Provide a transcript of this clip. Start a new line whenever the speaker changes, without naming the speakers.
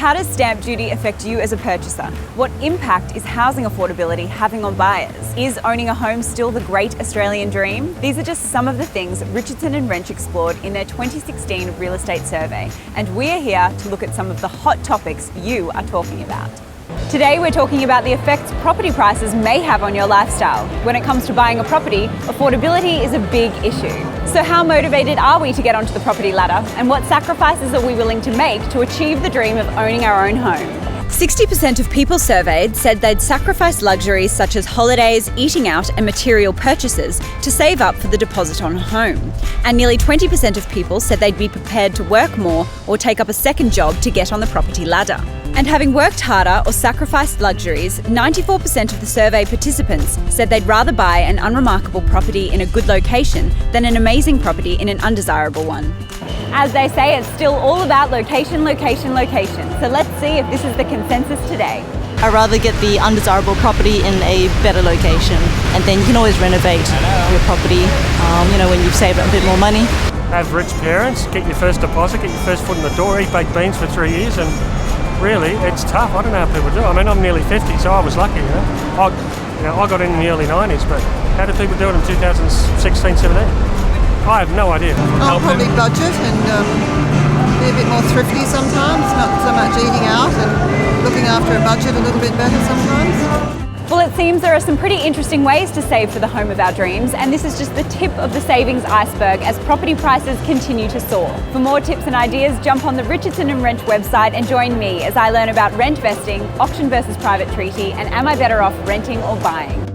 how does stamp duty affect you as a purchaser? What impact is housing affordability having on buyers? Is owning a home still the great Australian dream? These are just some of the things Richardson and Wrench explored in their 2016 real estate survey, and we're here to look at some of the hot topics you are talking about. Today we're talking about the effects property prices may have on your lifestyle. When it comes to buying a property, affordability is a big issue. So how motivated are we to get onto the property ladder, and what sacrifices are we willing to make to achieve the dream of owning our own home? 60% of people surveyed said they'd sacrifice luxuries such as holidays, eating out and material purchases to save up for the deposit on a home. And nearly 20% of people said they'd be prepared to work more or take up a second job to get on the property ladder. And having worked harder or sacrificed luxuries, 94% of the survey participants said they'd rather buy an unremarkable property in a good location than an amazing property in an undesirable one. As they say, it's still all about location, location, location. So let's see if this is the consensus today.
I'd rather get the undesirable property in a better location, and then you can always renovate your property, when you've saved up a bit more money.
Have rich parents, get your first deposit, get your first foot in the door, eat baked beans for 3 years, and really, it's tough. I don't know how people do it. I mean, I'm nearly 50, so I was lucky, I got in the early 90s, but how do people do it in 2016, 17? I have no idea.
I'll probably budget and be a bit more thrifty sometimes, not so much eating out and looking after a budget a little bit better sometimes.
Well, it seems there are some pretty interesting ways to save for the home of our dreams, and this is just the tip of the savings iceberg as property prices continue to soar. For more tips and ideas, jump on the Richardson and Wrench website and join me as I learn about rent vesting, auction versus private treaty, and am I better off renting or buying?